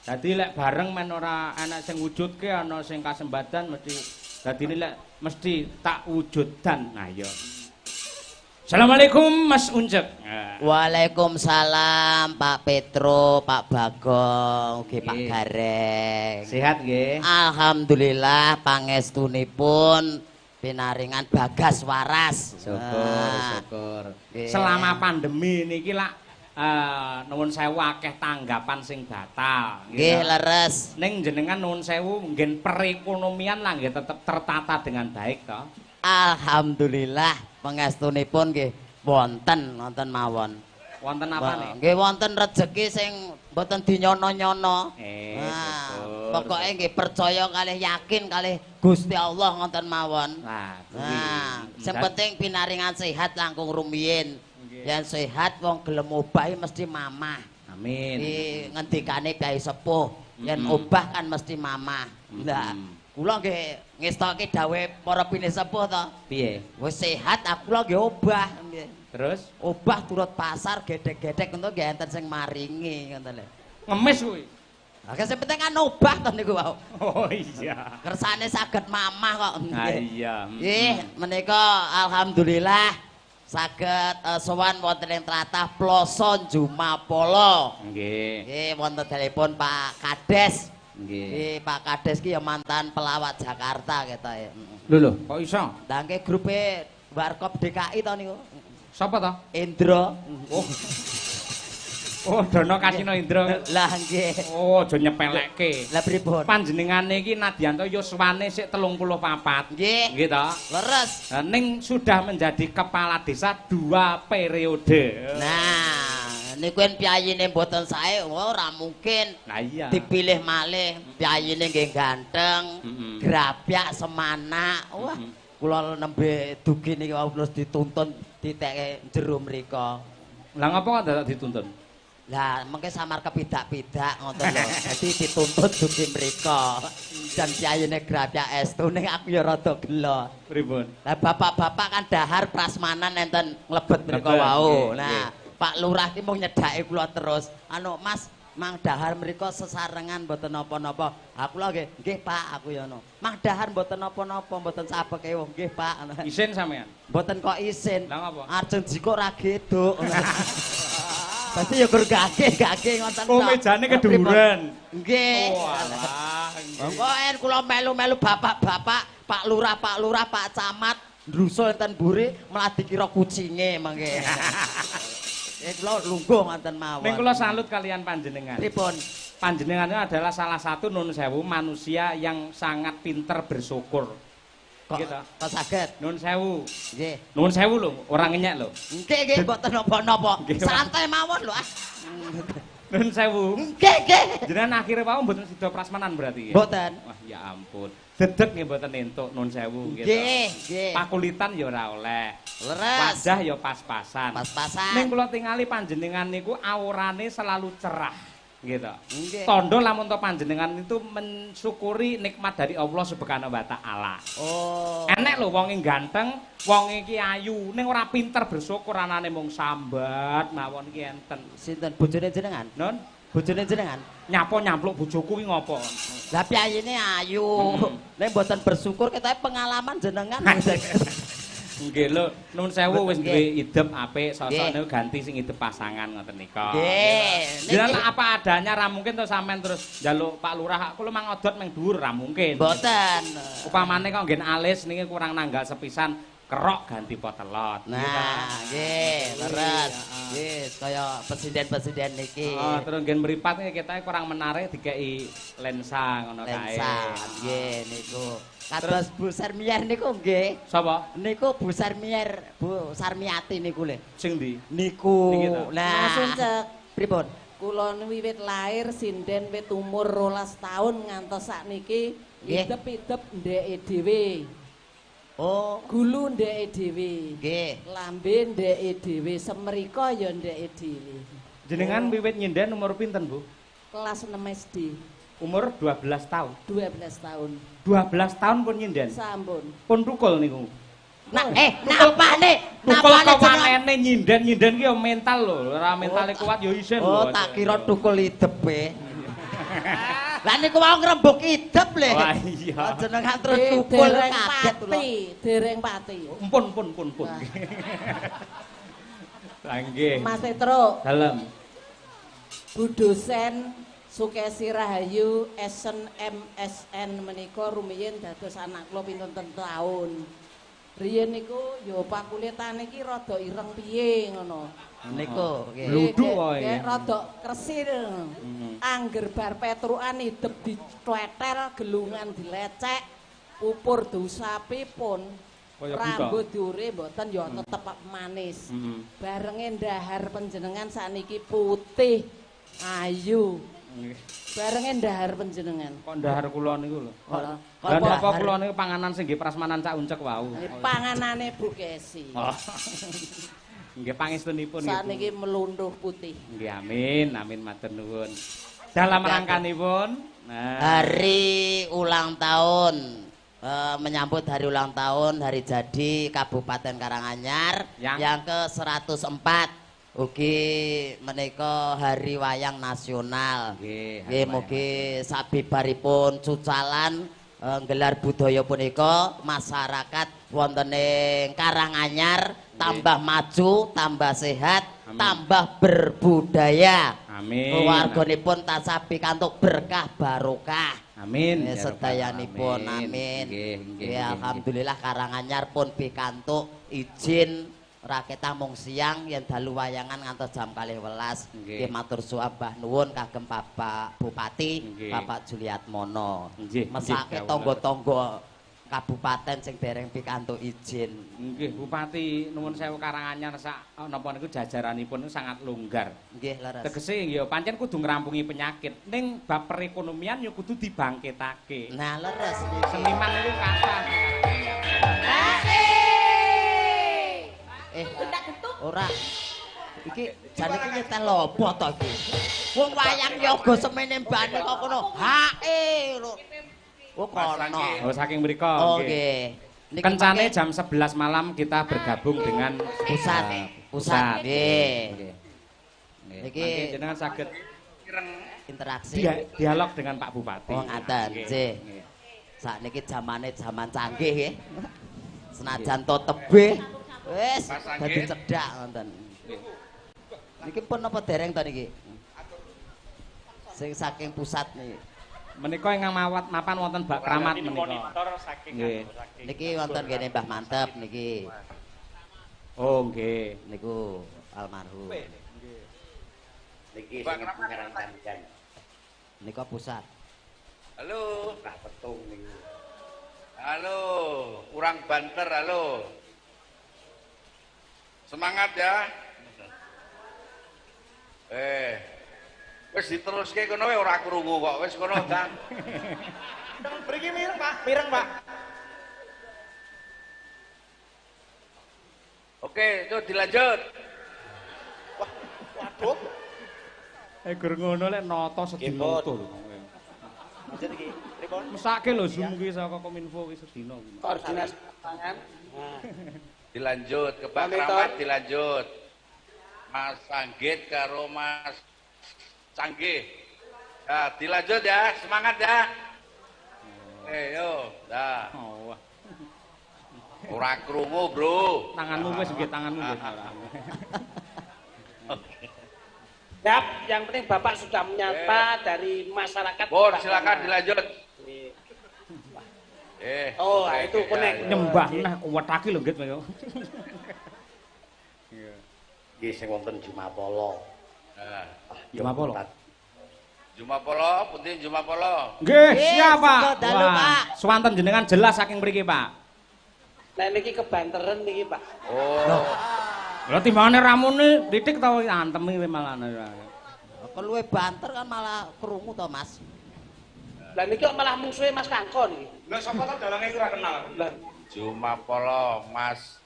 Dadi lek bareng men ora enak sing wujudke ana sing kasembadan mesti dadi lek mesti tak wujudan. Nah ya. Assalamualaikum Mas Uncek. Waalaikumsalam Pak Petro, Pak Bagong, ugi Pak Gareng. Sehat nggih? Alhamdulillah pangestunipun pinaringan bagas waras. Syukur. Selama pandemi niki lak nuwun sewu akeh tanggapan sing batal. Nggih leres. Ning jenengan nuwun sewu nggen perekonomian lah nggih tetep tertata dengan baik to. Alhamdulillah pangestunipun nggih wonten mawon. Wonten apa nih? Nggih wonten rejeki sing mboten dinyono-nyono. Pokoke nggih percaya kalih yakin kalih Gusti Allah ngoten mawon. Sing penting pinaringan sehat langkung rumiyin. Yen sehat wong gelem obah mesti mamah. Amin. Ngendikane Kyai Sepuh, yen obah kan mesti mamah. Lah, kula nggih ngestoke dawuh para pinisepuh to. Piye? Wis sehat aku lho nggih obah. Terus obah turut pasar gedhek-gedhek ngono nggih enten sing maringi ngoten lho. Ngemis kuwi. Lah sing penting kan obah to niku wae. Oh iya. Kersane saged mamah kok. Iya. Nggih, menika alhamdulillah saged sowan wonten ing tlatah Ploso Jumapolo. Nggih. Nggih wonten telepon Pak Kades. Nggih. Pak Kades ki ya mantan pelawat Jakarta ketoke. Lho, kok iso? Lah nggih grupe Warkop DKI to niku. Sapa to? Indra. Oh, Dono Kasino Indra. Lah nggih. Oh, aja nyepelekke. Lah pripun? Panjenengane iki nadyanto yuswane sik 34. Nggih. Nggih to? Leres. Ning sudah menjadi kepala desa 2 periode. Nah, niku yen piyayine mboten sae ora mungkin. Lah iya. Dipilih malih piyayine nggih ganteng, grabyak semana. Wah, kula nembe dugi niki wau terus dituntun ditekke jero mriku. Lah ngapa kok dadak dituntun? Lah mengke samar kepidak-pidak ngoten lho. Dadi dituntut dugi mriku. Dan piyayine grabyak estu ning aku ya rada gelo. Pripun? Lah bapak-bapak kan dahar prasmanan enten nglebet mriku wau. Nah, Pak Lurah ki mung nyedhaki kula terus. Anu Mas, mang dahar mriku sesarengan mboten napa-napa. Aku lho nggih Pak, aku ya ngono. Mang dahar mboten napa-napa, mboten sabek ewuh nggih Pak. Isin sampean? Mboten kok isin. Lah ngapa? Arjen jiko ra geduk. Dadi ya gur gage ngoten. Oh, mejane keduren. Nggih. Walah. Monggo en kula melu-melu bapak-bapak, Pak Lurah, Pak Camat, ndrusul enten mburi malah dikira kucinge mangke. Kula lungguh ngoten mawon. Ning kula salut kalian panjenengan. Pripun? Panjenengan adalah salah satu nun sewu manusia yang sangat pinter bersyukur. Kok saged? Nun sewu. Nggih. Nun sewu lho, ora ngenyek lho. Nggih, mboten napa-napa. Santai mawon lho. Nun sewu. Nggih. Jenengan akhire wae mboten sida prasmanan berarti ya? Mboten. Wah, ya ampun. Dedeg nggih mboten entuk nun sewu gitu. Nggih. Pakulitan ya ora oleh. Leres. Wajah ya pas-pasan. Pas-pasan. Ning kula tingali panjenengan niku aurane selalu cerah. Gitu. Nggih. Tondo lamun to panjenengan itu mensyukuri nikmat dari Allah Subhanahu wa taala. Oh. Enek lho wong ganteng, wong iki ayu, ning ora pinter bersyukur anane mung sambat mawon iki enten. Sinten bojone jenengan? Non, Bojone jenengan? nyampluk bojoku ki ngopo? Lah piyayine ayu. Nek mboten bersyukur ketoke pengalaman jenengan. Nggih lho, nuwun sewu wis duwe idep apik, sosone ganti sing idep pasangan ngoten nika. Nggih. Jenengan apa adanya ra mungkin to sampean terus njaluk Pak Lurah, kula mang odot meng dhuwur ra mungkin. Mboten. Upamane kok nggen alis niki kurang nanggal sepisan kerok ganti potelot. Nah, nggih, leres. Nggih, kaya presiden-presiden niki. Oh, terus nggen mripat niki ketoke kurang menarik dikeki lensa ngono kae. Lensa, nggih niku. Kados Bu Sarmier niku nggih. Sapa? Niku Bu Sarmier, Bu Sarmiati niku lho. Sing ndi? Niku. Niki to. Mas Uncek. Pripun? Kula wiwit lair sinden wit umur 12 tahun ngantos sakniki idep-idep ndeke dhewe. Oh, Gulu ndeke dhewe. nggih. Lambe ndeke dhewe, semrika ya ndeke dhewe. Jenengan wiwit nyinden umur pinten, Bu? Kelas 6 SD, Umur 12 tahun. 12 tahun. 12 tahun pun nyinden. Sampun. Pun tukul niku. Nah, napane? Tukul Napane jenengan? kewangene nyinden ki ya mental lho, ora mentale kuat ya isin lho. Oh, tak kira tukul idepe. Lah niku mau ngrembug idep le. Wah iya. Jenengan terus cukul kaget lho. Dereng pati. Pun. Lah nggih. Mas Petro. Dalem. Bu dosen Sukesi Rahayu SNMSN menika rumiyin dados anak kula pinten taun. Riyen niku ya pakulitane iki rada ireng piye ngono. Niku nggih. Bluduk wae. Rada kresil. Angger bar petrukan idep dicletel, gelungan dilecek, pupur diusapi pun rambut diure mboten ya tetep manis. Barenge ndahar panjenengan sakniki putih, ayu. Barenge ndahar panjenengan. Kok ndahar kula niku lho. Kok napa kula niku panganan sing nggih prasmanan Cak Uncek wau. Panganane Bu Kesi. Nggih pangestunipun nggih. Sakniki melunduh putih. Nggih amin matur nuwun. Dalam rangkanipun hari ulang tahun menyambut hari ulang tahun hari jadi Kabupaten Karanganyar yang ke-104. Ugi menika hari wayang nasional. Nggih mugi sabibaripun cucalan gelar budaya punika masyarakat wonten ing Karanganyar tambah maju, tambah sehat, tambah berbudaya. Amin. Keluarganipun tansah pikantuk berkah barokah. Amin. Sedayanipun amin. Nggih alhamdulillah Karanganyar pun pikantuk izin rakyat mung siang yen dalu wayangan ngantos jam 12. Nggih matur suwun Mbah nuwun kagem Bapak Bupati, Bapak Juliatmono. Mesake tangga-tangga kabupaten sing dereng pikantuk izin. Nggih Bupati nuwun sewu Karanganyar sak napa niku jajaranipun sangat longgar. Nggih leres. Tegese nggih pancen kudu ngrampungi penyakit. Ning bab perekonomian ya kudu dibangkitake. Nah leres niki. Seniman niku kathah. Ora. Iki jane iki nyetel lopo to iki? Wong wayang yoga semene mbane kok kono. Hae lho. Oh kono. Oh saking mriku nggih. Kencane jam 11 malam kita bergabung dengan pusat. Nggih. Niki jenengan saged interaksi dialog dengan Pak Bupati. Oh ngaten, nggih. Sakniki zamane zaman canggih nggih. Senajan to tebih wis dadi cedhak ngoten. Niki pun napa dereng to niki? Sing saking pusat niki. Menika ingkang mapan wonten bak kramat menika. Nggih. Niki wonten kene Mbah Mantep niki. Oh nggih, niku almarhum. Nggih. Niki sing pengarang Kancan. Nika pusat. Halo, Pak Petung niku. Halo, urang banter halo. Semangat ya. Wis diteruske kono wae ora krungu kok. Wis kono ta. Mriki mireng, Pak. Mireng, Pak. Oke, itu dilanjut. Wah, waduh. Gur ngono lek nata sedina utuh lho. Lanjut iki. Pripun? Mesake lho Zoom ki saka Kominfo ki sedina. Koordinasi tangan. Nah. Dilanjut ke Pak Kramat dilanjut. Mas Sanggit karo Mas Canggih. Ya, dilanjut ya, semangat ya. Yo, dah. Oh. Ora krungu, Bro. Tanganmu wis nggih, tanganmu wis. Oke. Siap, yang penting Bapak sudah menyapa dari masyarakat. Bon, silakan dilanjut. Oh, itu konek nyembah nah kuwetake lho nggih Mas. Nggih sing wonten Jumapolo. Nah, Jumapolo. Jumapolo, pundi Jumapolo? Nggih, siap Pak. Wah, swanten jenengan jelas saking mriki, Pak. Nah niki kebanteren niki, Pak. Oh. Lha timbangane ramune titik ta antemi malah. Kok luwe banter kan malah krungu to, Mas. Lah niki kok malah musuhe Mas Kangko niki. Lah sapa to dalange iku ora kenal. Lah Jumapolo, Mas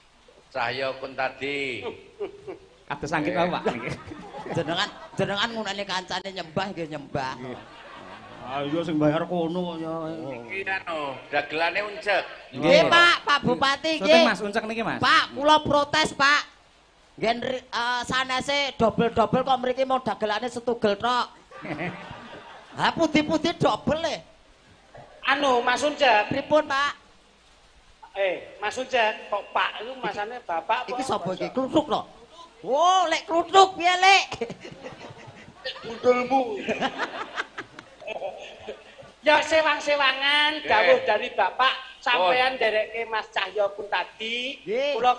Cahyo Kuntadi. Kados sanggit wae, Pak. Jenengan ngunane kancane nyembah nggih nyembah. Ayo sing bayar kono kok ya. Iki anu, dagelane Uncek. Nggih, Pak Bupati nggih. Mas Uncek niki, Mas. Pak, kula protes, Pak. Nggih sanese dobel-dobel kok mriki mau dagelane setugel tok. Ha putih-putih double le. Anu Mas Unjak. Pripun, Pak? Mas Unjak, kok Pak itu masane bapak Iki sapa iki? Kluthuk lho. Oh, lek kluthuk piye, Lek? Budulmu. Ya sewang-sewangan dawuh dari Bapak sampean nderekke Mas Cahyo pun tadi. Kula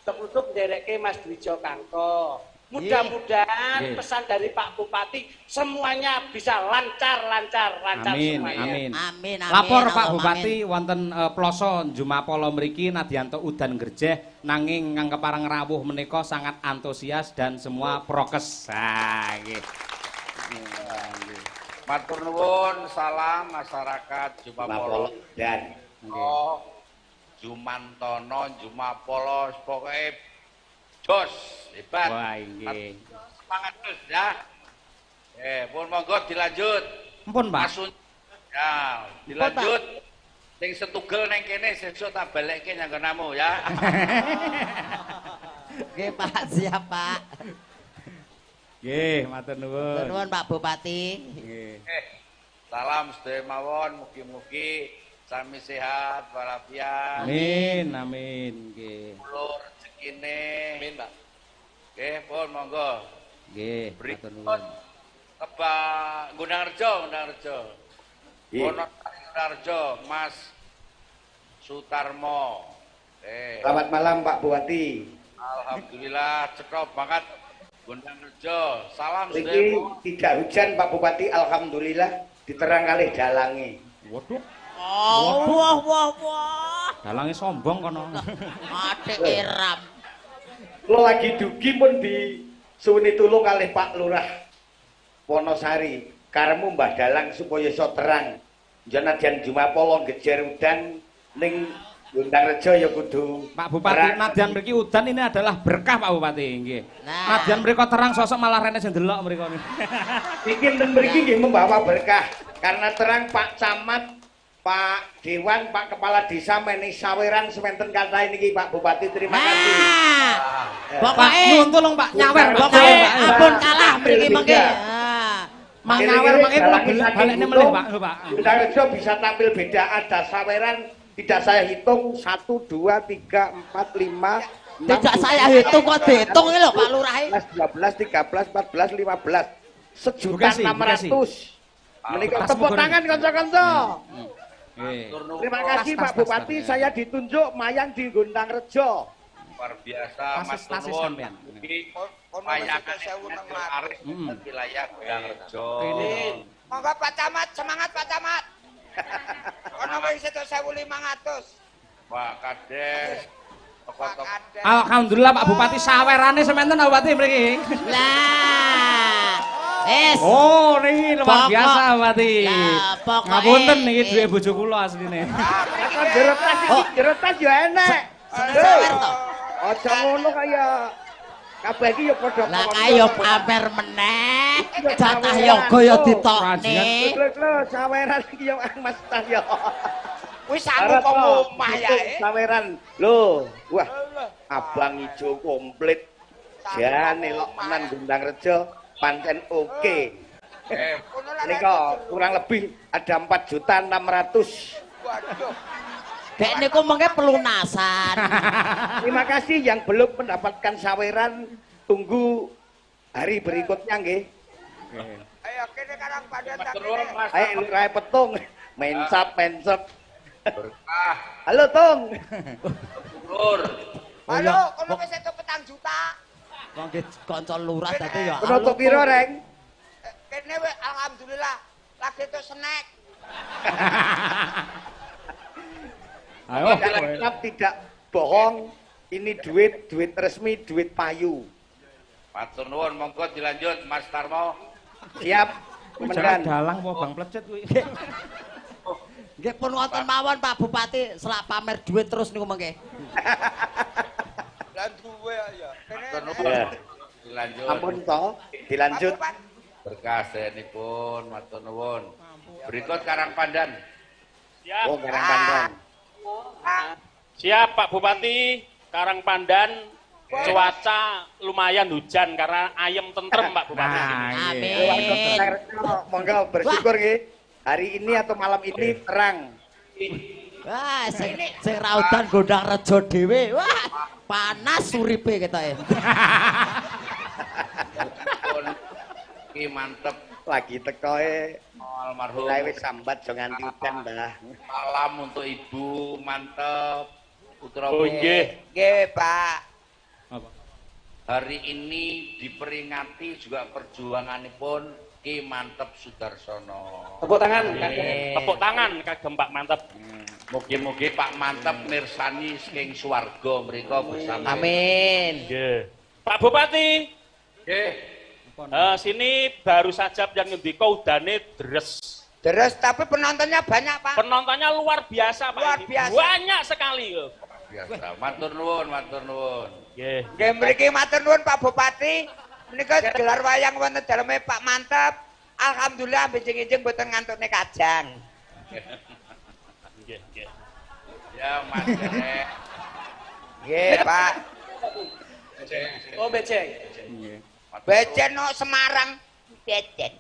kluthuk nderekke Mas Dwijo Kangko. Mudah-mudahan pesan dari Pak Bupati semuanya bisa lancar amin, semuanya. Amin. Amin. Lapor Pak Bupati wonten ploso Jumapolo mriki nadyanto udan gerjeh nanging ingkang kepareng rawuh menika sangat antusias dan semua prokes. Nggih. Matur nuwun, salam masyarakat Jumapolo dan Jumantono, Jumapolo, pokoknya jos, hebat. Wah, nggih. Semangat terus ya. Pun monggo dilanjut. Ampun, Pak. Ya, dilanjut. Sing setugel neng kene sesuk tak balekke nyanggonamu ya. Nggih, Pak, siap, Pak. Nggih, matur nuwun. Matur nuwun Pak Bupati. Nggih. Salam sedaya mawon, mugi-mugi sami sehat walafiat. Amin, amin, nggih. Ulur rezekine. Amin, Pak. Nggih, pun monggo. Nggih, matur nuwun. Keba Gunangrejo. Gunangrejo, Mas Sutarmo. Selamat malam Pak Bupati. Alhamdulillah cekap banget Gunangrejo. Salam Iki sedaya. tidak hujan Pak Bupati, alhamdulillah diterang kalih dalange. Waduh, Wah. dalange sombong kono. Atik iram. Lo lagi dugi pun di suwuni tulung kalih Pak Lurah Wonosari. Karemu Mbah Dalang supaya iso terang. Janadyan Jumapolo gejer udan ning Gunangrejo ya kudu. Pak Bupati, nadyan mriki udan ini adalah berkah Pak Bupati, nggih. Nadyan mriko terang sosok malah rene sing delok mriko niku. Iki ten mriki nggih membawa berkah karena terang Pak Camat, Pak Dewan, Pak Kepala Desa menehi saweran sementen kathah niki Pak Bupati, terima kasih. Pokoke nyuwun tulung Pak nyawer pokoke ampun kalah mriki mengke. Mangawer mangke kula balekne melih Pak. Gunangrejo bisa tampil beda, ada saweran tidak saya hitung 1 2 3 4 5 Tidak saya hitung kok dihitung iki lho Pak Lurah. 12 13 14 15 1.600.000. Menika tepuk tangan kanca-kanca. Terima kasih Pak Bupati, saya ditunjuk mayang di Gunangrejo. Luar biasa Mas Nuwun. Mayangan aris wilayah Gunangrejo. Monggo Pak Camat, semangat Pak Camat. Ono wis 1.500. Pak Kades. Alhamdulillah Pak Bupati sawerane sementen Pak Bupati mriki. Lah. Oh, niki luar biasa Bupati. Ngapunten niki duwe bojo kula asline. Jero tas ya enek. Sawer to. Aja ngono kaya kabeh iki ya padha. Lah ayo pamer meneh. Jatah yoga ya ditokne. Lho, saweran iki ya Mas Tas ya. Wis aku kok omah ya. Saweran. Lho, wah. Abang ijo komplit. Jane tenan Gunangrejo pancen oke. Nika kurang lebih ada 4.600.000. Waduh. Dek niku mengke pelunasan. Terima kasih yang belum mendapatkan saweran, tunggu hari berikutnya nggih. Ayo kene Karang Padan tak Turun kene. Mas. Ayo lurahe petung, mencap. Berkah. Halo Tung. Tur. Halo, kono wis 1 juta. Wong ki kanca lurah dadi ya. Penutup piro, Reng? Kene wis alhamdulillah lagi itu snack. Ayo. Tidak bohong, ini duit resmi, duit payu. Matur nuwun, monggo dilanjut Mas Tarmo. Siap, Jangan Komandan. dalang apa Bang Plecet kuwi. Nggih pun wonten mawon Pak Bupati, selak pamer duit terus niku mengke. Lan duwe ya. Matur Kene. nuwun. Dilanjut. Ampun toh, dilanjut. Berkah sedenipun, matur nuwun. Berikut Karang Pandan. Siap. Oh, Karang Pandan. Siap Pak Bupati, Karang Pandan Cuaca lumayan hujan karena ayam tentrem Pak Bupati. Amin. Monggo bersyukur nggih. Hari ini atau malam ini terang. Wah, sing raudan Gondang Rejo dhewe. Wah, panas uripe ketoke. Ki mantep Lagi tekoe almarhum. Wis sambat jo nganti udan, Mbah. Salam untuk Ibu, mantep. Putra nggih. Nggih, Pak. Apa? Hari ini diperingati juga perjuanganipun Ki Mantep Sudarsono. Tepuk tangan, tepuk tangan kagem Pak Mantep. Mugi-mugi Pak Mantep mirsani saking swarga mriku bersama. Amin. Nggih. Pak Bupati. Nggih. Sini baru saja yang ngendika udane deres. Terus tapi penontonnya banyak, Pak. Penontonnya luar biasa, Pak. Luar biasa. Banyak sekali. Biasa. Matur nuwun, matur nuwun. Nggih. Nggih mriki matur nuwun Pak Bupati. Menika gelar wayang wonten daleme Pak Mantep. Alhamdulillah benjing-enjing mboten ngantukne kajang. Nggih, nggih. Ya, Mas. Nggih, Pak. Oh, beceng. Nggih. Becen no Semarang. Becen.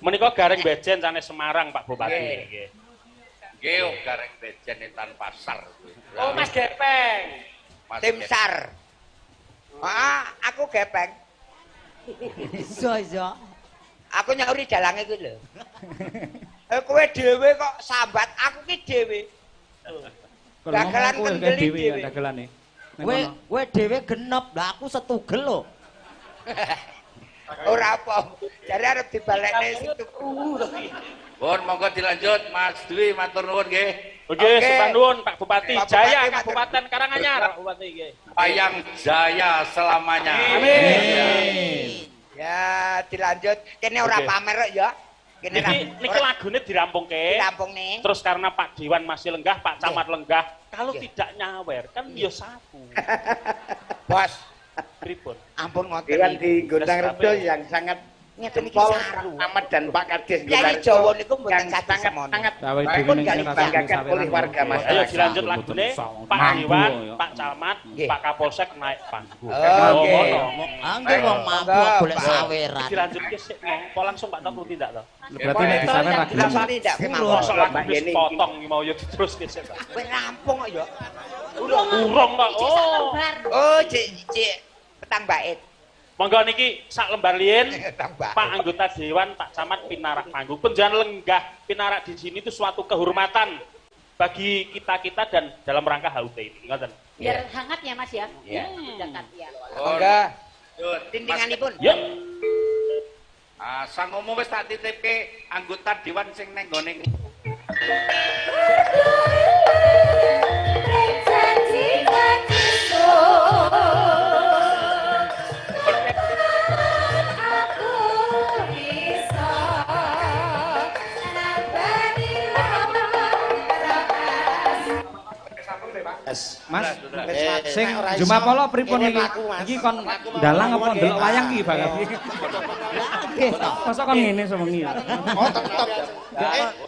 Menika gareng bejen sanes Semarang Pak Bupati. Nggih. Nggih, gareng bejen Tan Pasar. Oh, Mas Gepeng. Tim SAR. Aku gepeng. Iso. Aku nyauri dalange kuwi lho. Kowe dhewe kok sambat, aku ki dhewe. Dagelan kendeli dhewe. Dagelane. Kowe dhewe genep, lah aku setugel lho. Ora apa. Jare arep dibalekne situ. Pun monggo dilanjut Mas Dwi matur nuwun nggih. Nggih, sembah nuwun Pak Bupati. Pak Jaya Bupati, Kabupaten Karanganyar, Pak Bupati nggih. Wayang jaya selamanya. Amin. Ya, dilanjut. Kene ora Oke. pamer kok ya. Kene Niki lagune dirampungke. dirampung nih. Terus karena Pak Dewan masih lenggah, Pak Camat lenggah, kalau tidak nyawer kan ya sapu. Bos, Pripun? ampun ngoten. Dewan iki. di Gondang Rejo yang sangat Ngeten iki jempol saru. Ahmad dan Pak Kades Kyai Jawa niku mboten yang kaki sangat semono. sangat Sawe baik dhewe pun ning dibanggakan oleh warga Ayo masyarakat. dilanjut lagune Pak Mampu, Dewan, ya. Pak Camat, Nggih. Pak Kapolsek naik panggung. Oke. Ngono. Angge wong mampu golek saweran. Dilanjutke sik apa langsung Pak Tamu tidak to? Berarti nek disawer ra gelem. Dirasani tidak kemawon. Mosok lagu wis potong iki mau yo diteruske sik. Kowe rampung kok ya. Urung kok. Oh. Oh, cik petang bait. Monggo niki sak lembar liyen Petang bait. Pak anggota Dewan, Pak Camat pinarak panggung. Penjangan lenggah pinarak di sini itu suatu kehormatan bagi kita-kita dan dalam rangka HUT ini. Ngoten. Biar hangat ya Mas ya. Iya. Dekat ya. Monggo. Lanjut. Tintinganipun. Yuk. Sang umum wis tak titipke anggota dewan sing neng gone. Mas, sing Jumapolo pripun iki? Iki kon dalang apa ndelok wayang iki bakal iki? Masa kon ngene sewengi. Oh, tetep.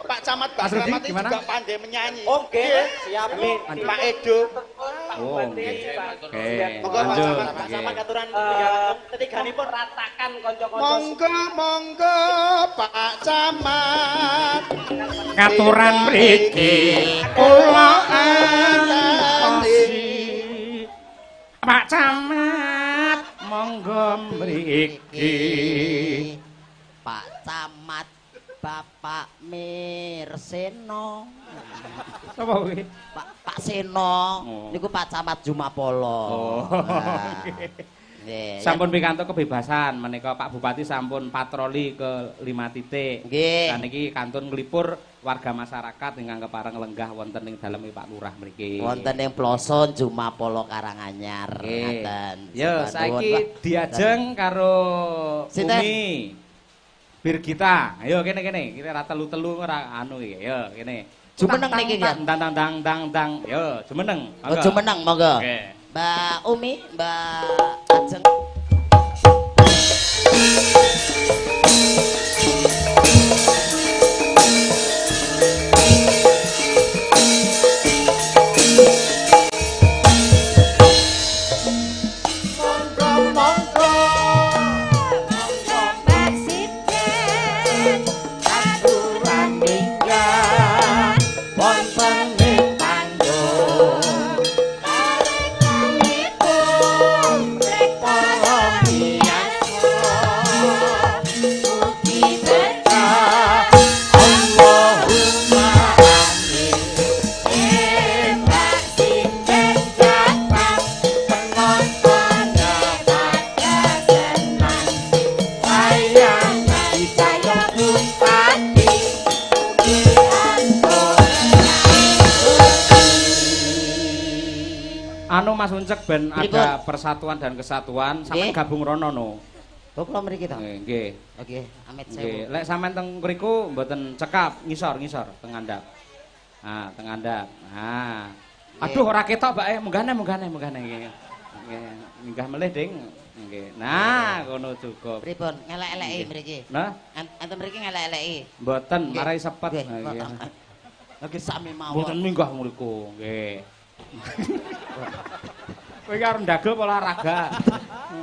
Pak Camat, Pak Mas Rudi, Camat ini gimana? juga pandai menyanyi. Oke, siap. Pak Edo. Oh, nggih. Oke, Monggo, lanjut. Pak Camat aturan Ketiganipun ratakan kanca-kanca. Monggo Pak Camat. Katuran mriki kula antosi. Pak Camat monggo mriki. Pak Camat Bapak Mirseno. Sapa kuwi? Pak Seno. Oh. Niku Pak Camat Jumapolo. Oh. Nah, nggih. Sampun pikantuk kebebasan menika Pak Bupati sampun patroli ke 5 titik. Nggih. Lan niki kantun nglipur warga masyarakat ingkang kepareng lenggah wonten ing daleme Pak Lurah mriki. Wonten ing Ploson Jumapolo Karanganyar. Nggih. Ngaten. Yo Sembah nuwun, saiki Pak. diajeng karo Sinten? Umi Birgita. Ayo kene kita ra telu-telu ora anu iki. Yo kene. Jumeneng niki ya. Dang. Yo jumeneng. Oh, Jumeneng monggo. Oke. Mbak Umi, Mbak Ajeng. Anu Mas Uncek ben ada persatuan dan kesatuan, sampean gabung rono no. Oh, kula mriki to. Nggih. Oke, amit sewu. Nggih, lek sampean teng mriku mboten cekap, ngisor teng ngandhap. Ah, teng ngandhap. Ah. Aduh ora ketok, Mbak. Munggane nggih. Nggih, minggah melih, Ding. Nggih. Nah, ngono cukup. Pripun? Ngelek-eleki mriki. Nah, enten mriki ngelek-eleki. mboten, marai sepet. Nggih. Oke, sami mawon. Mboten minggah mriku, nggih. Kowe karo ndagel olahraga.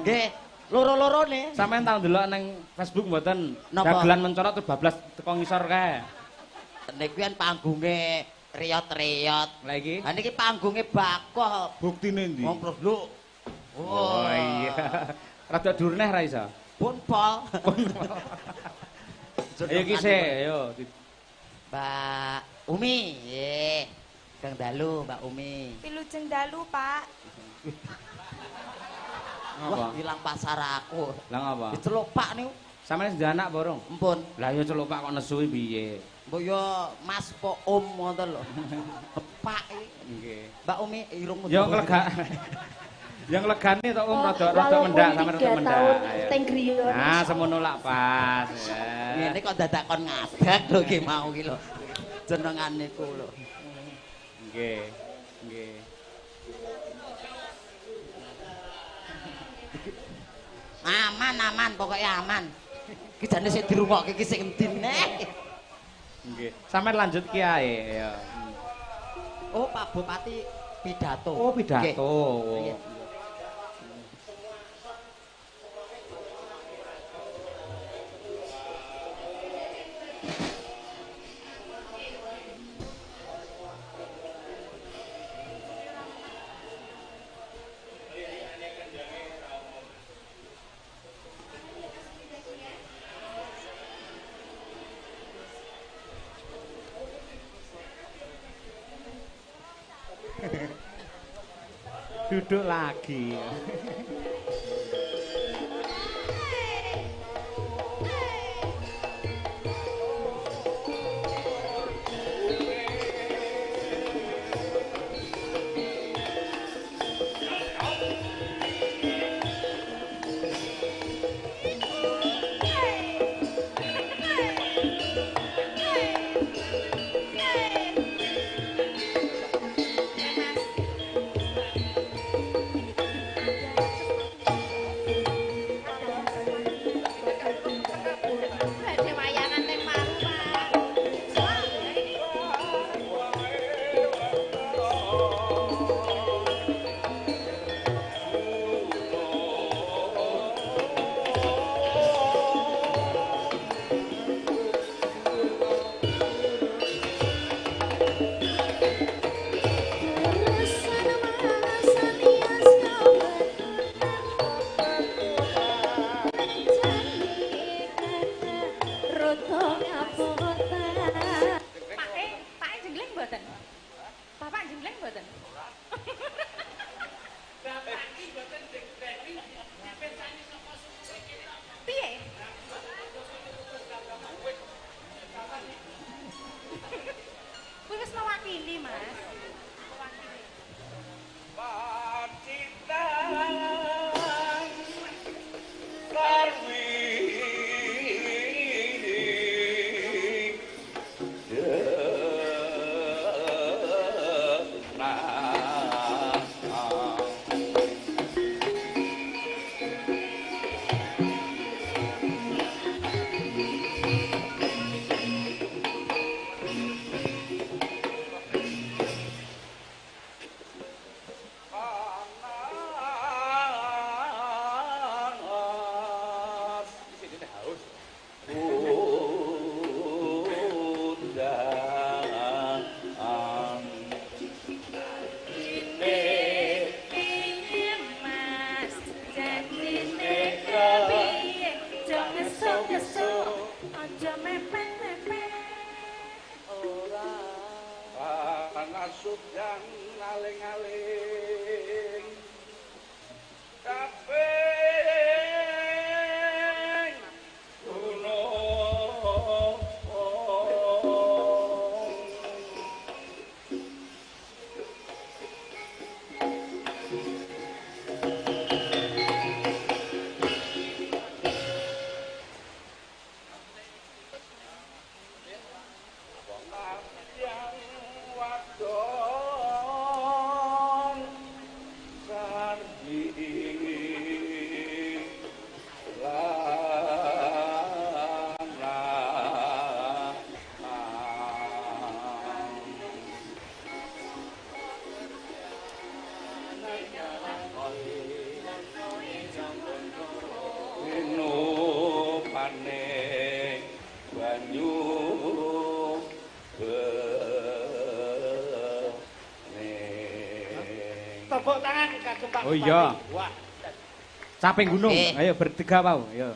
Nggih. Loro-lorone. Sampeyan tau ndelok ning Facebook mboten? Napa? Dagelan mencorot tuh bablas teko ngisor kae. Nek kuwi kan panggunge riot-riot. Lah iki? Ha niki panggunge Bakoh. Buktine ndi? Wong Blok. Oh iya. Rada dur neh ra iso. Pun pol. Ayo ki sik, ayo. Mbak Umi, nggih. Kang dalu Mbak Umi. Pilujeng dalu, Pak. Wah, ilang pasar aku. Lah ngapa? Dicelopak niku. Sampeyan sing anak borong? Empun. Lah ya celopak kok nesu piye? Mbok yo Mas po Om ngoten lho. Pak iki. Nggih. Mbak Umi irung. Yo lega. Yang legane to Om rada mendak sampeyan rada mendak. Teng griya. Nah, semono lak pas ya. Ngene kok dadak kon ngadak lho ki mau ki lho. Jenengane ku lho. Nggih. Nggih. Aman, pokoknya aman. Ki jane sing dirungokke ki sing endi neh. Nggih. Sampeyan lanjut ki ae ya. Oh, Pak Bupati pidato. Oh, pidato. Nggih. Duduk lagi. tepuk tangan kagem Pak. Oh iya. Wah. Caping gunung. Ayo bertiga mau. Ayo.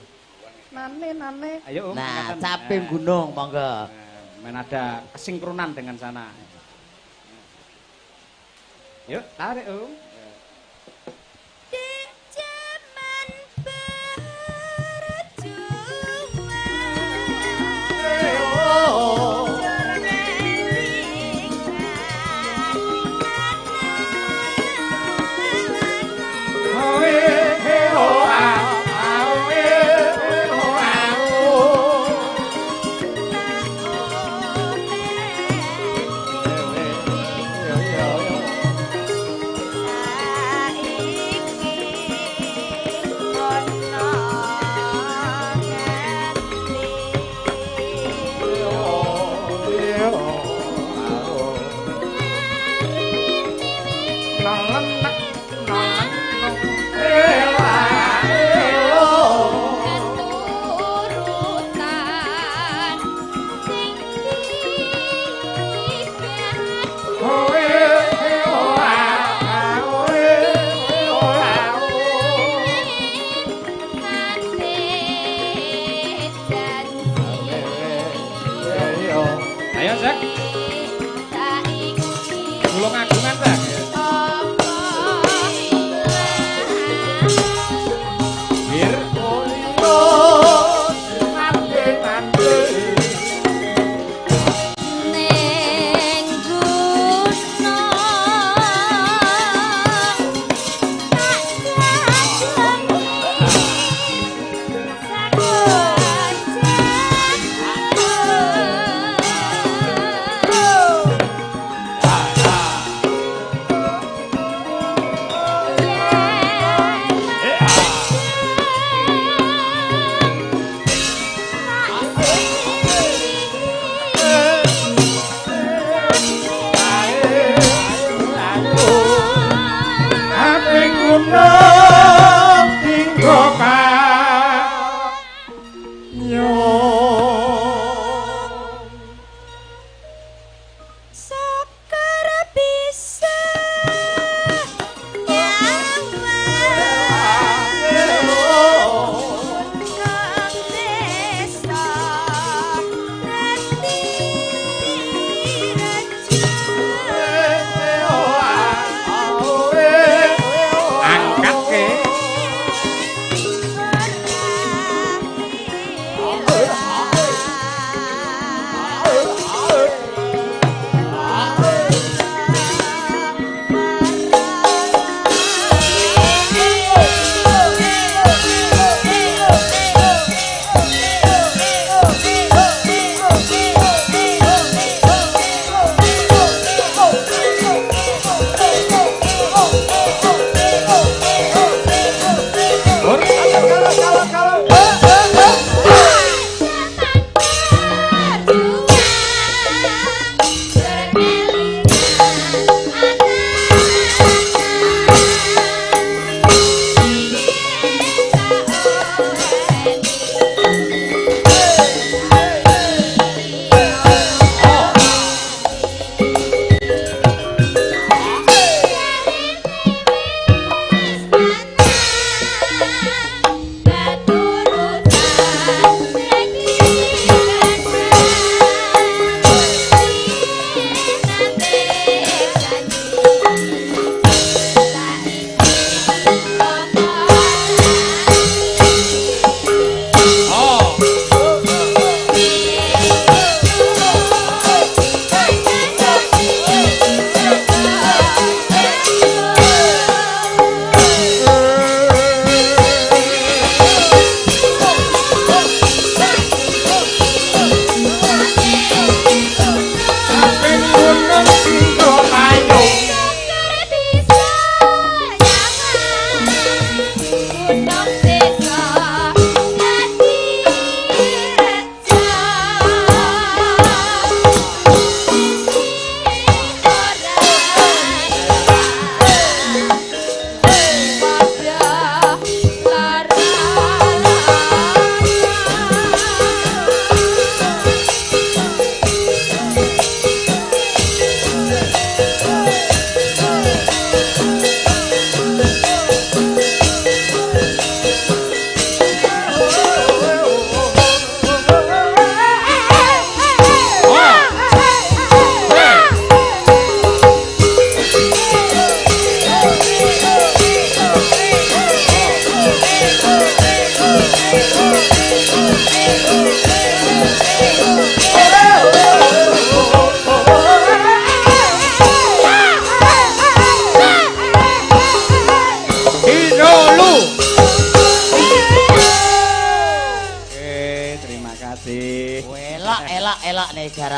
Nane. Ayo Om. Nah, caping gunung monggo. Men ada kesinkronan dengan sana. Yuk, tarik Om.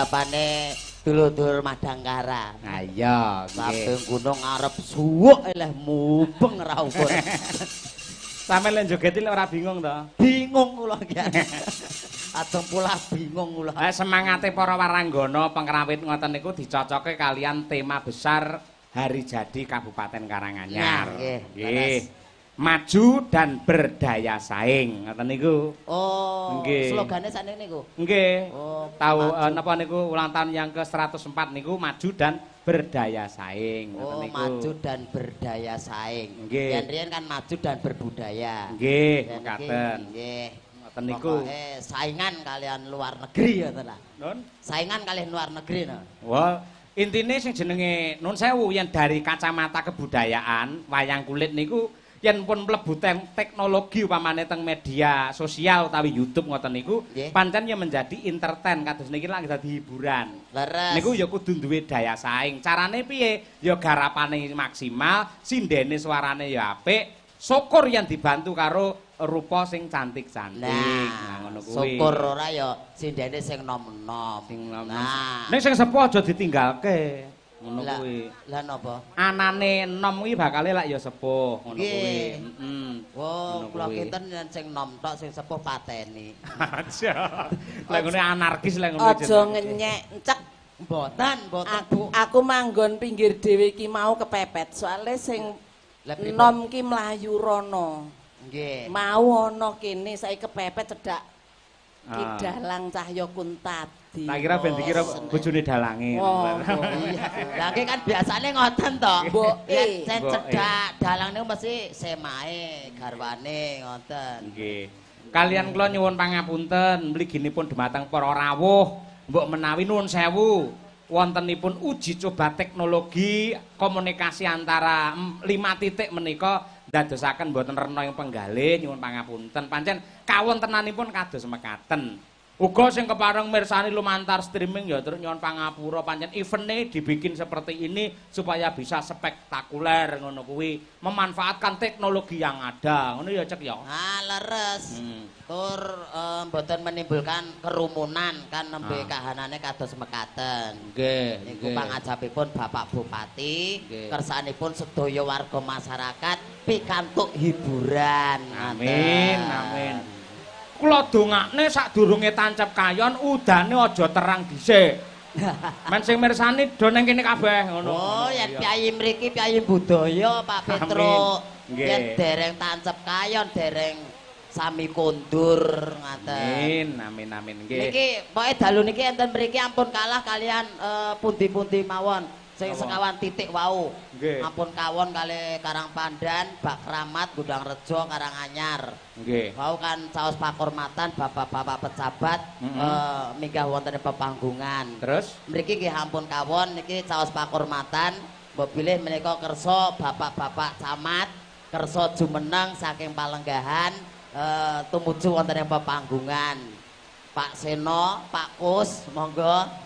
bapane dulur-dulur Madangkara. Nah iya, samping gunung arep suwuk eleh mubeng ra ukur. Sampe lek joget ora bingung to? Bingung kula iki. Ajeng pula bingung kula. Semangate para waranggana pengrawit ngoten niku dicocoke kalian tema besar Hari Jadi Kabupaten Karanganyar. Nggih. Maju dan berdaya saing, ngoten niku. Oh, slogane sakniki niku. Nggih. Oh, tahu napa niku ulang tahun yang ke-104 niku maju dan berdaya saing, ngoten niku. Maju dan berdaya saing. Yen riyen kan maju dan berbudaya. Nggih, mekaten. Nggih. Ngoten niku. Saingan kalian luar negeri ngoten lah. Nun? Saingan kalian luar negeri no. Wah, intine sing jenenge Nun Sewu yen dari kacamata kebudayaan wayang kulit niku yen pun mlebu teknologi upamane teng media sosial utawi YouTube ngoten niku pancen ya menjadi entertain kados niki lagi dadi hiburan. Leres. Niku ya kudu duwe daya saing. Carane piye? Ya garapane maksimal, sindene suarane ya apik, syukur yang dibantu karo rupa sing cantik-cantik. Nah, ngono kuwi. Syukur ora ya sindene sing nom-nom. Nah, ning sing sepuh aja ditinggalke. Ngono kuwi. Lah napa? Anane enom kuwi bakale lak ya sepuh, ngono kuwi. Heeh. Oh, kula kinten yen sing nom tok sing sepuh pateni. Aja. Lek ngene anarkis lek ngono. Aja ngenyek encek. Mboten, Bu. Aku manggon pinggir dhewe iki mau kepepet soalnya sing enom ki mlayu rono. Nggih. Mau ana kene saiki kepepet cedhak Ki Dalang Cahya Kuntadi. Tak kira ben dikira bojone dalange. Oh, iya. Lah kan biasane ngoten to. Yen cedhak dalang niku mesti semahe garwane ngoten. Nggih. Kalian kula nyuwun pangapunten mliginipun dumateng para rawuh, mbok menawi nuwun sewu wontenipun uji coba teknologi komunikasi antara 5 titik menika dadosaken mboten rena ing penggalih nyuwun pangapunten. Pancen kawontenanipun kados mekaten. Uga sing kepareng mirsani lumantar streaming ya terus nyuwun pangapura pancen event-e dibikin seperti ini supaya bisa spektakuler ngono kuwi, memanfaatkan teknologi yang ada. Ngono ya Cek ya. Ah, leres. Tur mboten menimbulkan kerumunan kan nembe kahanane kados mekaten. Nggih. Niku pangajabipun Bapak Bupati, kersanipun sedaya warga masyarakat pikantuk hiburan. Amin, amin. Kula dongakne sadurunge tancep kayon udane aja terang dhisik. Men sing mirsani do ning kene kabeh ngono. Oh, yen piyai mriki piyai budaya Pak Petro. Yen dereng tancep kayon dereng sami kondur ngaten. Amin, amin nggih. Niki pokoke dalu niki enten mriki ampun kalah kalian pundi-pundi mawon. Sing sekawan titik wau. Ampun kawon kali Karangpandan, Bak Kramat, Gudang Rejo, Karanganyar. Nggih. Wau kan saos pakurmatan bapak-bapak pejabat minggah wonten pepanggungan. Terus mriki nggih ampun kawon niki saos pakurmatan, mbok bilih menika kersa bapak-bapak camat, kersa jumeneng saking Palenggahan tumuju wonten pepanggungan. Pak Seno, Pak Kus, monggo.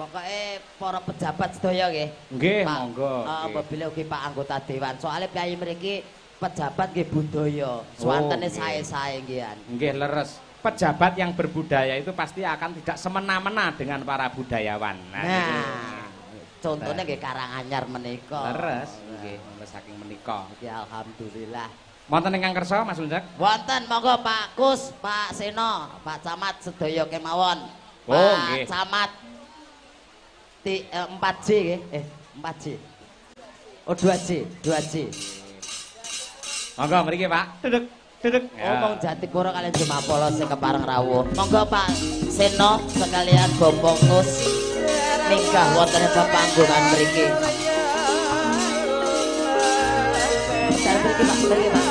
Pokoknya para pejabat sedaya nggih. Nggih, monggo. Apabila ugi Pak anggota dewan. Soalnya piyai mriki pejabat nggih budaya. Suwantene sae-sae nggih. Nggih, leres. Pejabat yang berbudaya itu pasti akan tidak semena-mena dengan para budayawan. Nah, contohnya nggih Karanganyar menika. Leres. Nggih, saking menika. Ya alhamdulillah. Wonten ingkang kersa Mas Lunjak? Wonten, monggo Pak Kus, Pak Seno, Pak Camat sedaya kemawon. Oh, nggih. Pak Camat 4J nggih. 4J. Oh 2J. Monggo mriki Pak. Duduk. Oh mong Jatipura kalian Jumapolo sing kepareng rawuh. Monggo Pak Seno sekalian Bombong Kus minggah wonten pepanggungan mriki. Mriki Pak.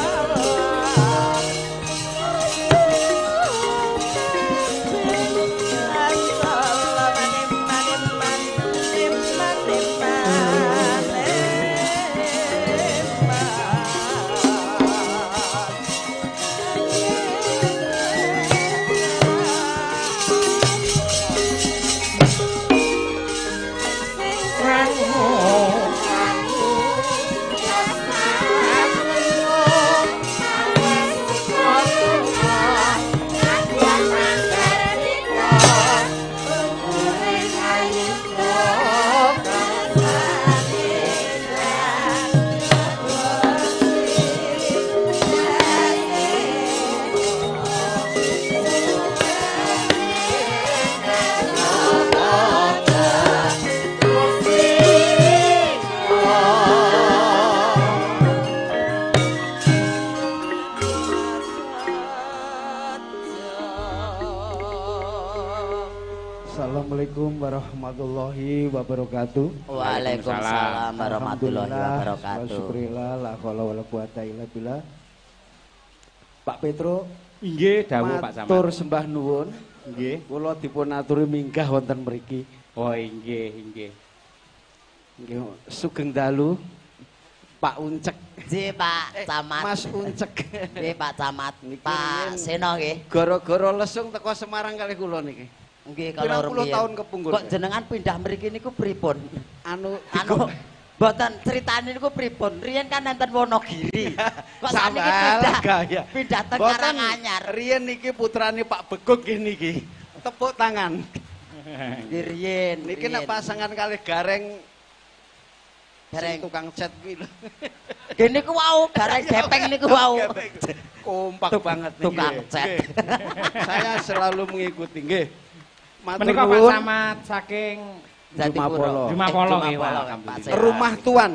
warahmatullahi wabarakatuh. Waalaikumsalam warahmatullahi wabarakatuh. Alhamdulillah la haula wala quwata illa billah. Pak Petro, inggih dawuh Pak Camat. Matur sembah nuwun. Nggih, kula dipun aturi minggah wonten mriki. Oh nggih, nggih. Nggih, sugeng dalu. Pak Uncek. Nggih, Pak Camat. Mas Uncek. Nggih, Pak Camat. Pak Seno nggih. Gara-gara lesung teko Semarang kalih kula niki. Nggih, kalau rumiyin. Tahun kepungkur. Kok jenengan pindah mriki niku pripun? Anu mboten critane niku pripun? Riyen kan enten Wonogiri. Kok sakniki pindah teng Karanganyar. Riyen niki putrane Pak Beguk niki. Tepuk tangan. Nggih riyen. Niki nek pasangan kalih Gareng tukang cat kuwi lho. Nggih niku wau, Gareng Gepeng niku wau. Kompak banget niki. Tukang cat. Saya selalu mengikuti nggih. Menika Pak Camat saking Jumapolo. Jumapolo nggih, alhamdulillah. Rumah tuan.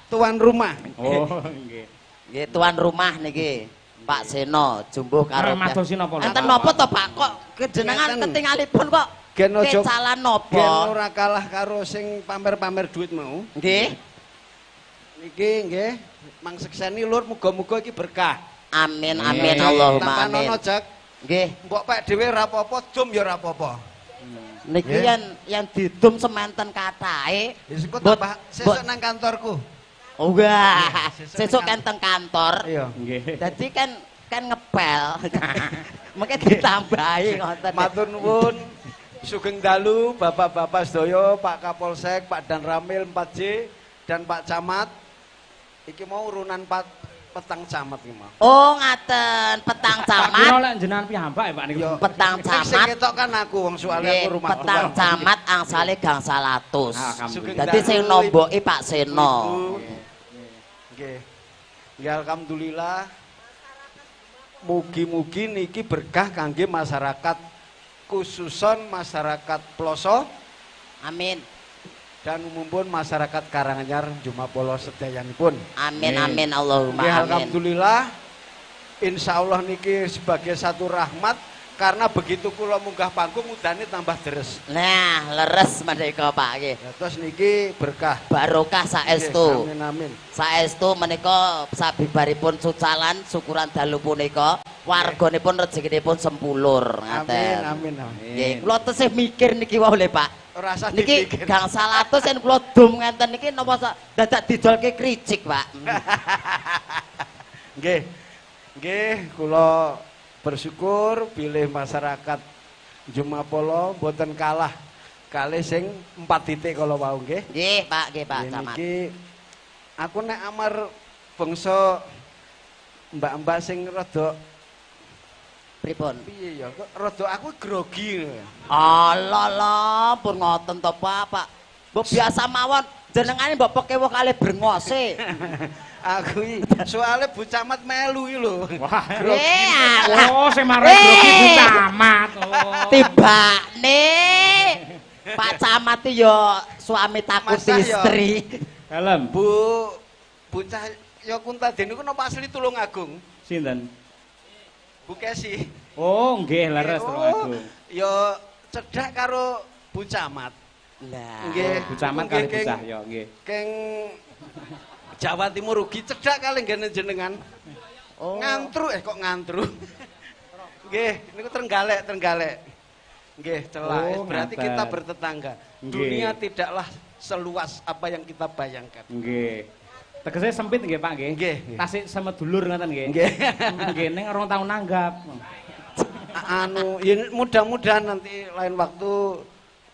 Tuan rumah. Oh, nggih. Nggih, tuan rumah niki. Pak Seno jumbuh karo madosi napa lho? Enten napa to, Pak? Kok kejenengan ketingalipun kok kecalan napa? Gen ora kalah karo sing pamer-pamer duit mau. Nggih. Niki nggih, mang sekseni lur muga-muga iki berkah. Amin amin Allahumma amin. Tampanono Jak. Nggih. Mbok Pak dhewe ra apa-apa, dum ya ora apa-apa. Niki yang didum sementen katahe. Sesuk tambah sesuk nang kantorku. Oh enggak. Sesuk kan teng kantor. Iya. Nggih. Dadi kan ngepel. Mengke ditambahi ngoten. Matur nuwun. Sugeng dalu Bapak-bapak sedaya, Pak Kapolsek, Pak Dan Ramil 4J dan Pak Camat. Iki mau urunan petang camat iki mau. Oh, ngaten, petang camat. Kira lek jenengan piyambak ya Pak niku. Petang camat. Sing ketok kan aku wong soalnya aku rumah petang camat angsale gangsal atus. Alhamdulillah. Dadi sing nomboki Pak Seno. Nggih. Nggih alhamdulillah. Mugi-mugi niki berkah kangge masyarakat khususon masyarakat Ploso. Amin. Dan umumpun masyarakat Karanganyar Jumapolo sedayanipun. Amin amin Allahumma amin. Alhamdulillah. Insyaallah niki sebagai satu rahmat karena begitu kula munggah panggung udane tambah deres. Nah, leres menika Pak nggih. Terus niki berkah barokah saestu. Amin amin. Saestu menika sabibaripun sucalan syukuran dalu punika warganipun rezekinipun sempulur ngaten. Amin amin. Nggih, kula tesih mikir niki wau le Pak. Rasa niki dipikir. gangsal atus yen kula dum ngenten niki napa dadak didolke kricik, Pak. Nggih. Nggih, kula bersyukur bilih masyarakat Jumapolo mboten kalah kalih sing 4 titik kala wau nggih. Nggih, Pak, nggih Pak Camat. Niki aku nek amar bangsa mbak-mbak sing rada pripun? Piye ya kok rada aku grogi. Alah, pun ngoten to, Pak. Mbok biasa mawon jenengane mbok pekewuh kalih brengose. Aku soalnya Bu Camat melu iki lho. Wah. Oh, sing marang grogi Bu Camat. Oh. Tibane Pak Camat itu ya suami takut istri. Helm. Bu Cahya Kuntadin niku napa asli Tulungagung? Sinten? Bu Kesi. Oh, nggih leres Tulungagung. Ya cedhak karo Bu Camat. Lah, nggih, Bu Camat kali Bu Cahya nggih. Keng Jawa Timur ugi cedhak kali ngene jenengan. Oh. Ngantru kok ngantru. Nggih, niku Trenggalek. Nggih, celah. Berarti kita bertetangga. Dunia tidaklah seluas apa yang kita bayangkan. Nggih. Tegese sempit nggih Pak nggih. Nggih. Tasik semedulur ngoten nggih. Nggih. Nggih ning 2 tahun nanggap. Anu, ya mudah-mudahan nanti lain waktu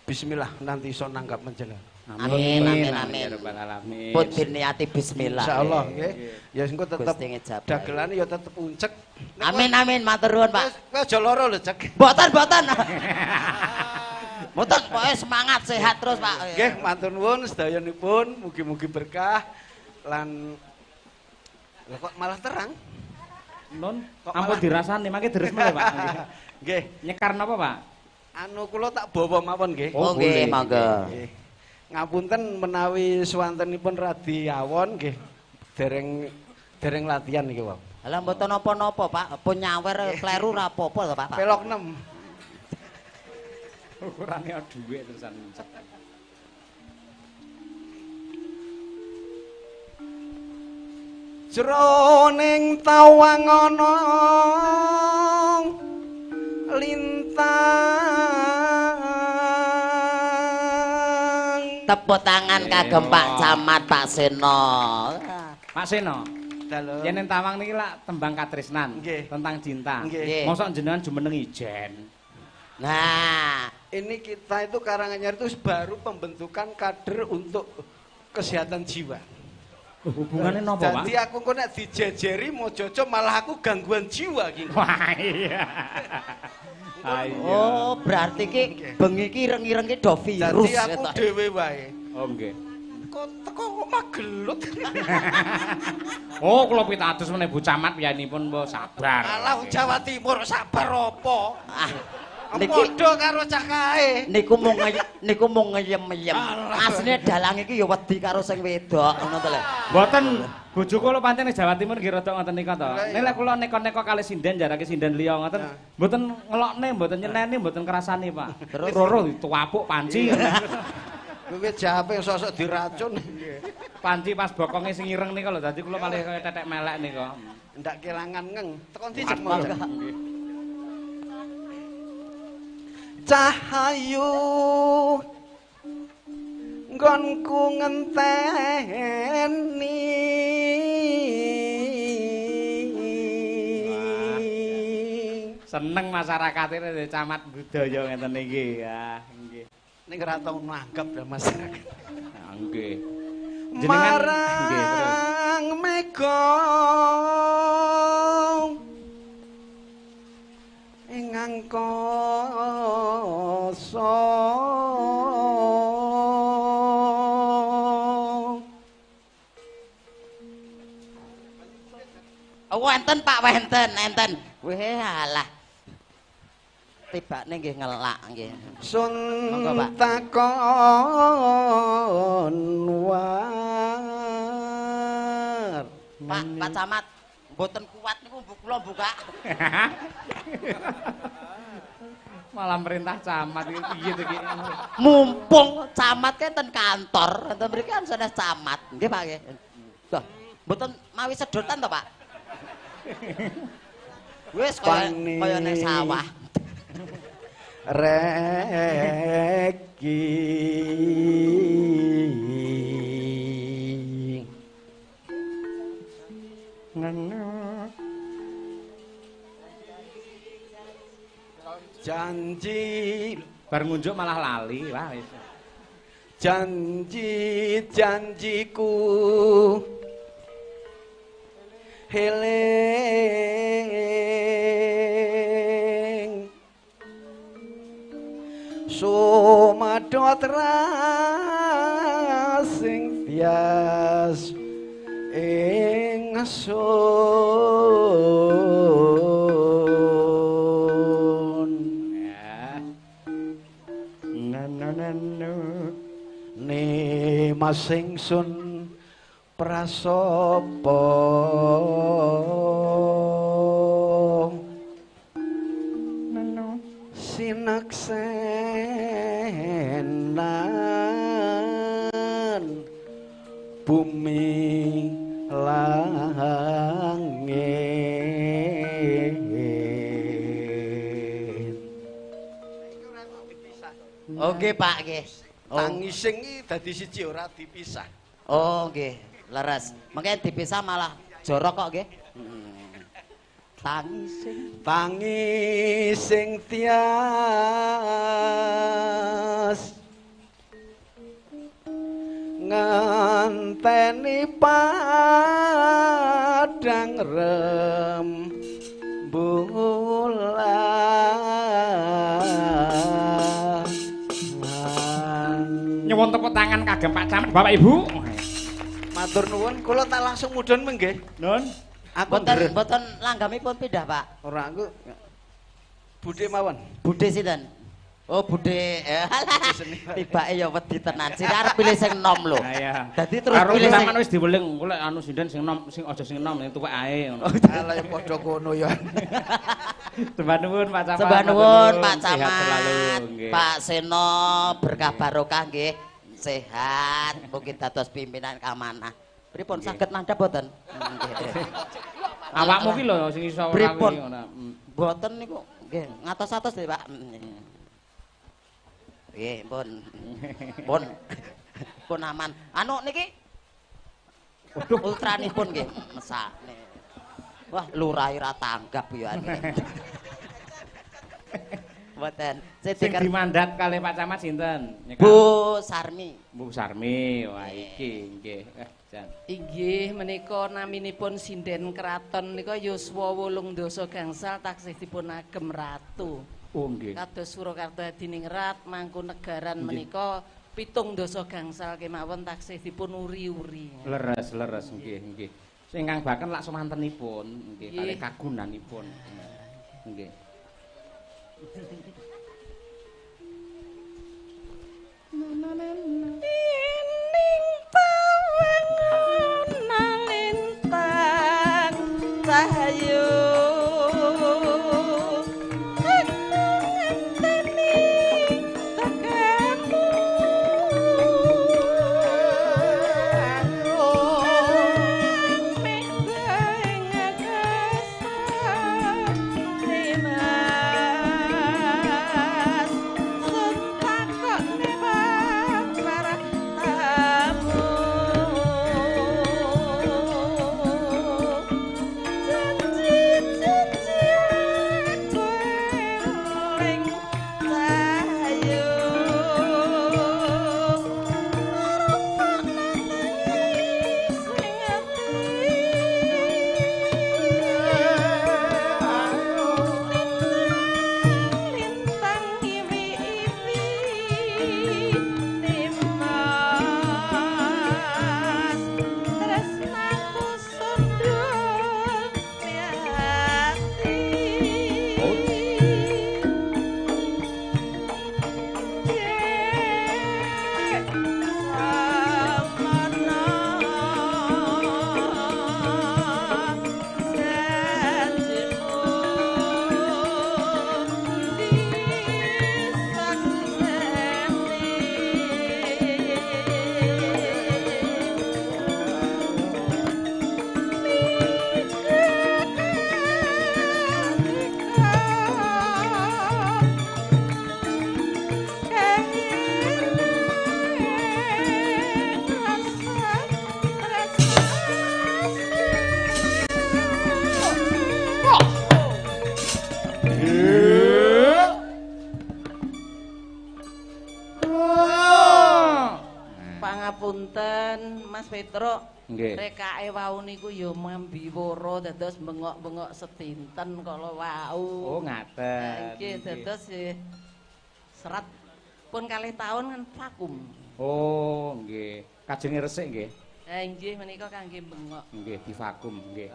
bismillah nanti iso nanggap menjelang. Amin amin amin. Pun diniati bismillah. Insyaallah nggih. Ya engko tetep dagelane ya tetep uncek. Amin amin matur nuwun Pak. Kowe aja lara lho, Cek. Mboten. Mboten, pokoke semangat sehat terus Pak. Nggih, matur nuwun sedayanipun, mugi-mugi berkah lan lho kok malah terang. Nun, ampun dirasani mangke deres meneh Pak. Nggih. Nyekar napa Pak? Anu kula tak bawa mawon nggih. Oh nggih, monggo. Ngapunten menawi swantenipun radi awon nggih. Dereng latihan niki, Pak. Lah mboten napa-napa, Pak. Pun nyawer kleru ra apa-apa to, Pak. Pelok 6. Ukurane dhuwit terusan. Jroning tawang ana lintang. Tepuk tangan kagem Pak Camat Pak Seno. Pak Seno. Yen ning tawang niki lak tembang katresnan tentang cinta. Mosok jenengan jumeneng ijen. Nah, ini kita itu Karanganyar itu baru pembentukan kader untuk kesehatan jiwa. Hubungannya nopo, Pak? Jadi aku kok nek dijejeri mojojo malah aku gangguan jiwa gini. Wah, iya. Oh, berarti ki bengi ki ireng-ireng ki do virus. Jadi aku dhewe wae. Oh, nggih. Kok teko kok magelut. Oh, kula pitados meneh Bu Camat piyanipun mbok sabar. Alah Jawa Timur sabar apa? Padha karo cah kae. Niku mung ngeyem-eyem. Asline dalang iki ya wedi karo sing wedok ngono to lho. Mboten bojo kula pancen ning Jawa Timur nggih rada ngoten nika to. Nek lek kula neko-neko kali sinden jarake sinden liya ngoten mboten ngelokne, mboten nyeneni, mboten kerasani, Pak. Terus roro tuapuk panci. Kuwi jape sosok diracun. Panci pas bokonge sing ireng nika lho dadi kula malih kaya tetek melek nika. Ndak kelangan ngeng. Tekon dicek monggo. Cahayu nggonku ngenteni seneng masyarakate Camat budaya ngeten iki ya nggih ning ora tau nanggap ya masyarakat nggih marang mega ing angkasa wenten Pak wenten weh alah tibane nggih ngelak nggih sun takon war Pak Camat mboten kuat niku kula buka. Malah merintah camat iki to iki. Mumpung camat ke ten kantor, enten mriki kan sanes camat. Nggih Pak nggih. Loh, mboten mawi sedotan to, Pak? Wis kaya ning sawah. Reki janji bar ngunjuk malah lali wah wis janji-janjiku heling sumadot rasing tias ingsun ne masingsun prasopo sinaksenan bumi langit. Oke Pak nggih. Tangising iki dadi siji ora dipisah. Oh nggih, leres. Mengke dipisah malah jorok kok nggih. Tangising tias nganteni padang rembulan. Nyuwun tepuk tangan kagem Pak Camat Bapak Ibu. Matur nuwun, kula tak langsung mudhun menggih. Nun. Aku mboten langgamipun pindah, Pak. Ora aku Budhe mawon. Budhe sinten? Oh, budhe. Tibake ya wedi tenan. Sing arep pilih sing nom lho. Ha iya. Dadi terus karo pilih sing sampean wis diweling, engko lek anu sinden sing nom, sing aja sing nom, sing tuwek ae ngono. Ala ya padha kono ya. Sembah nuwun Pak Camat. Sembah nuwun Pak Sehat Camat. selalu, nggih. Pak Seno berkah barokah nggih. Sehat, mungkin dados pimpinan kamanah. Pripun saged mandhap boten? Awakmu ki lho sing iso pripun? ngono. Boten niku nggih, ngatos-atos nggih, Pak. Nggih, pun. Pun. Pun aman. Anu niki ultranipun nggih, mesake. Wah, lurah ora tanggap ya. Mboten. Sing dimandat kalih Pak Camat sinten? Bu Sarmi. Bu Sarmi. Wah, iki nggih. Jan. Inggih menika naminipun sinden kraton nika yuswa 8 dasa gangsal taksih dipun agem ratu. Oh nggih. Kados Surakarta Hadiningrat Mangkunegaran menika 7 dasa gangsal kemawon taksih dipun uri-uri. Leres nggih nggih. Sing ingkang baken lak semantenipun nggih kalih kagunanipun. Nggih. Ning pawangan lintang cahyo Pangapunten Mas Petro. Nggih. Rekake wau niku ya mambiwara dados bengok-bengok setinten kala wau. Oh, ngaten. Nggih dados serat pun kalih taun kan vakum. Oh, nggih. Kajenge resik nggih. Nggih menika kangge bengok. Nggih, divakum nggih.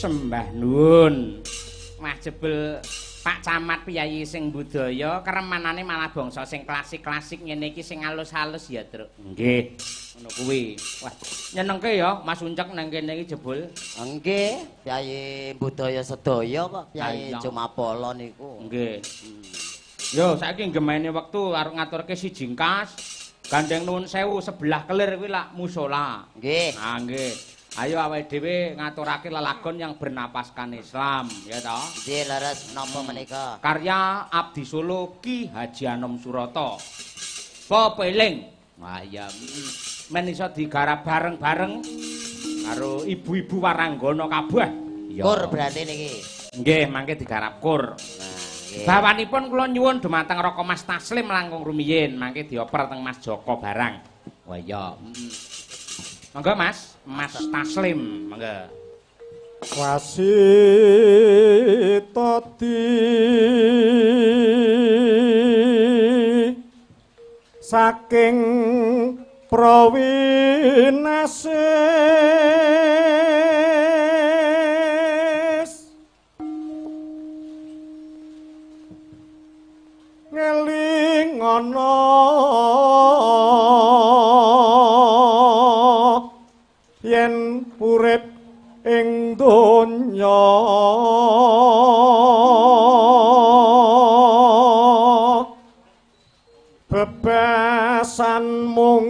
Sembah nuwun. Wah jebul Pak Camat piyayi sing budaya keremanane malah bangsa sing klasik-klasik ngene iki sing halus-halus ya, Truk. Nggih. Ngono kuwi. Wah, nyenengke ya Mas Uncek nang kene iki jebul. Nggih, piyayi budaya sedaya kok, piyayi Jumapala niku. Nggih. Yo, saiki gemene wektu arep ngaturke siji kas. Gandeng nuwun sewu sebelah kelir kuwi lak musala. Nggih. Ah, nggih. Ayo awake dhewe ngaturake lelagon yang bernapaskan Islam, ya toh? Nggih, leres napa menika? Karya Abdi Solo Ki Haji Anom Surata. Pepeling. Wah iya. Men iso digarap bareng-bareng karo ibu-ibu waranggana kabeh. Kur berarti niki. Nggih, mangke digarap kur. Nah, bawanipun kula nyuwun dumateng Raka Mas Taslim langkung rumiyin, mangke dioper teng Mas Joko barang. Wah iya. Monggo Mas, Mas Taslim, monggo. Wasitati saking prawinasis ngeling ana yen urip ing donya bebasan mung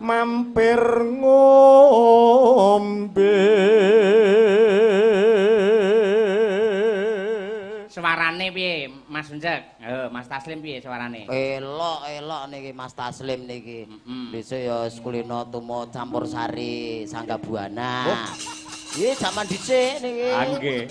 mampir ngombe. Suarane piye Mas Uncek? Mas Taslim piye suarane? Elok niki Mas Taslim niki. Dhisik ya kulino tumo campur sari Sangga Buana. Nggih, jaman dhisik niki. Nggih.